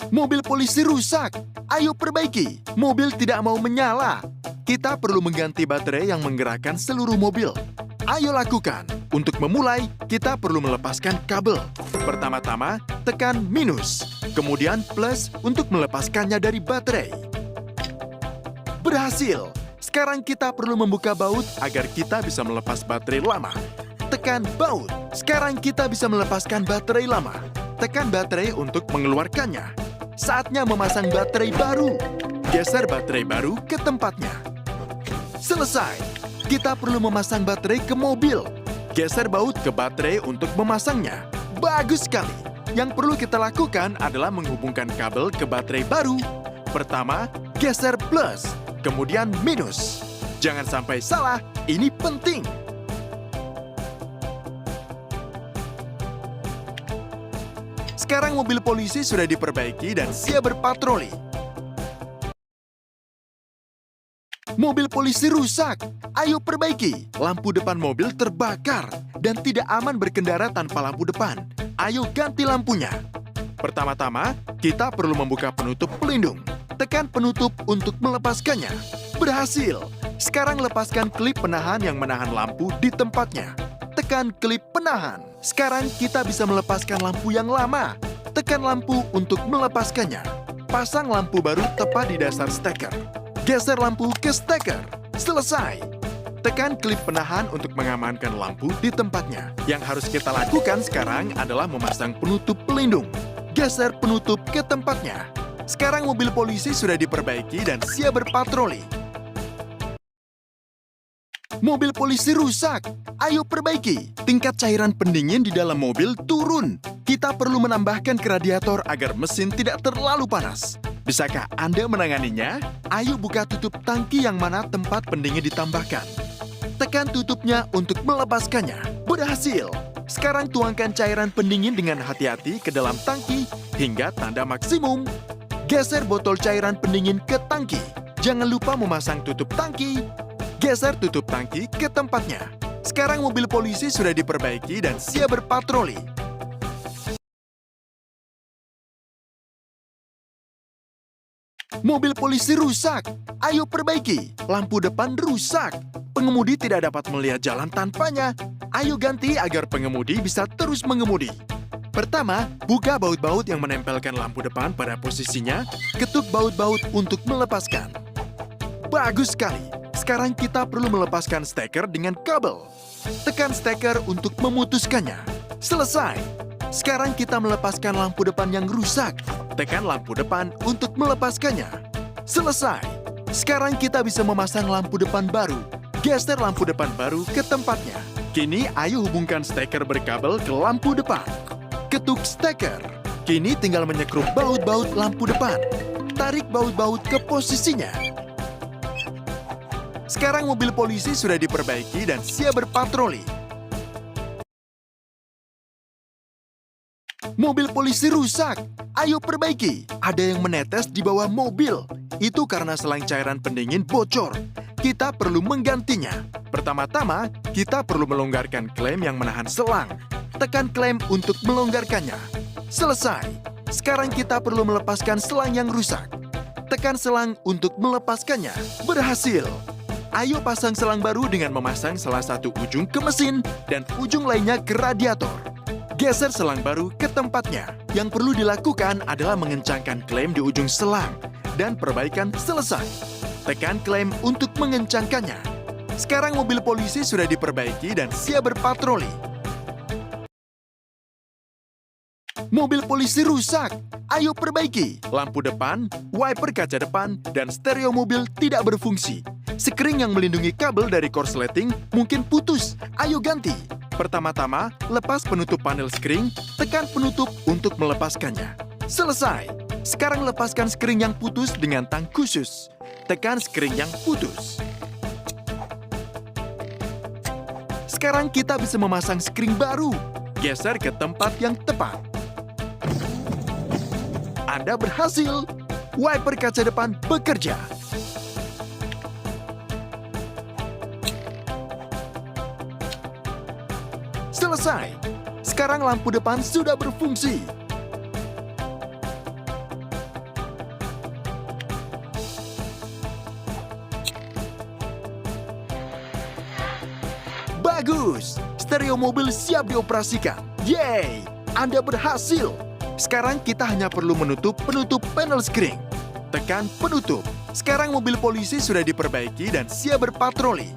Mobil polisi rusak. Ayo perbaiki. Mobil tidak mau menyala. Kita perlu mengganti baterai yang menggerakkan seluruh mobil. Ayo lakukan. Untuk memulai, kita perlu melepaskan kabel. Pertama-tama, tekan minus. Kemudian plus untuk melepaskannya dari baterai. Berhasil. Sekarang kita perlu membuka baut agar kita bisa melepas baterai lama. Tekan baut. Sekarang kita bisa melepaskan baterai lama. Tekan baterai untuk mengeluarkannya. Saatnya memasang baterai baru. Geser baterai baru ke tempatnya. Selesai. Kita perlu memasang baterai ke mobil. Geser baut ke baterai untuk memasangnya. Bagus sekali. Yang perlu kita lakukan adalah menghubungkan kabel ke baterai baru. Pertama, geser plus, kemudian minus. Jangan sampai salah, ini penting. Sekarang mobil polisi sudah diperbaiki dan siap berpatroli. Mobil polisi rusak. Ayo perbaiki. Lampu depan mobil terbakar dan tidak aman berkendara tanpa lampu depan. Ayo ganti lampunya. Pertama-tama, kita perlu membuka penutup pelindung. Tekan penutup untuk melepaskannya. Berhasil. Sekarang lepaskan klip penahan yang menahan lampu di tempatnya. Tekan klip penahan. Sekarang kita bisa melepaskan lampu yang lama. Tekan lampu untuk melepaskannya. Pasang lampu baru tepat di dasar steker. Geser lampu ke steker. Selesai. Tekan klip penahan untuk mengamankan lampu di tempatnya. Yang harus kita lakukan sekarang adalah memasang penutup pelindung. Geser penutup ke tempatnya. Sekarang mobil polisi sudah diperbaiki dan siap berpatroli. Mobil polisi rusak. Ayo perbaiki. Tingkat cairan pendingin di dalam mobil turun. Kita perlu menambahkan ke radiator agar mesin tidak terlalu panas. Bisakah Anda menanganinya? Ayo buka tutup tangki yang mana tempat pendingin ditambahkan. Tekan tutupnya untuk melepaskannya. Berhasil. Sekarang tuangkan cairan pendingin dengan hati-hati ke dalam tangki hingga tanda maksimum. Geser botol cairan pendingin ke tangki. Jangan lupa memasang tutup tangki. Geser tutup tangki ke tempatnya. Sekarang mobil polisi sudah diperbaiki dan siap berpatroli. Mobil polisi rusak. Ayo perbaiki. Lampu depan rusak. Pengemudi tidak dapat melihat jalan tanpanya. Ayo ganti agar pengemudi bisa terus mengemudi. Pertama, buka baut-baut yang menempelkan lampu depan pada posisinya. Ketuk baut-baut untuk melepaskan. Bagus sekali. Sekarang kita perlu melepaskan steker dengan kabel. Tekan steker untuk memutuskannya. Selesai. Sekarang kita melepaskan lampu depan yang rusak. Tekan lampu depan untuk melepaskannya. Selesai. Sekarang kita bisa memasang lampu depan baru. Geser lampu depan baru ke tempatnya. Kini ayo hubungkan steker berkabel ke lampu depan. Ketuk steker. Kini tinggal menyekrup baut-baut lampu depan. Tarik baut-baut ke posisinya. Sekarang mobil polisi sudah diperbaiki dan siap berpatroli. Mobil polisi rusak. Ayo perbaiki. Ada yang menetes di bawah mobil. Itu karena selang cairan pendingin bocor. Kita perlu menggantinya. Pertama-tama, kita perlu melonggarkan klem yang menahan selang. Tekan klem untuk melonggarkannya. Selesai. Sekarang kita perlu melepaskan selang yang rusak. Tekan selang untuk melepaskannya. Berhasil. Ayo pasang selang baru dengan memasang salah satu ujung ke mesin dan ujung lainnya ke radiator. Geser selang baru ke tempatnya. Yang perlu dilakukan adalah mengencangkan klem di ujung selang dan perbaikan selesai. Tekan klem untuk mengencangkannya. Sekarang mobil polisi sudah diperbaiki dan siap berpatroli. Mobil polisi rusak. Ayo perbaiki. Lampu depan, wiper kaca depan, dan stereo mobil tidak berfungsi. Sekring yang melindungi kabel dari korsleting mungkin putus. Ayo ganti. Pertama-tama, lepas penutup panel skring, tekan penutup untuk melepaskannya. Selesai. Sekarang lepaskan skring yang putus dengan tang khusus. Tekan skring yang putus. Sekarang kita bisa memasang skring baru. Geser ke tempat yang tepat. Anda berhasil. Wiper kaca depan bekerja. Selesai. Sekarang lampu depan sudah berfungsi. Bagus! Stereo mobil siap dioperasikan. Yeay! Anda berhasil! Sekarang kita hanya perlu menutup penutup panel screen. Tekan penutup. Sekarang mobil polisi sudah diperbaiki dan siap berpatroli.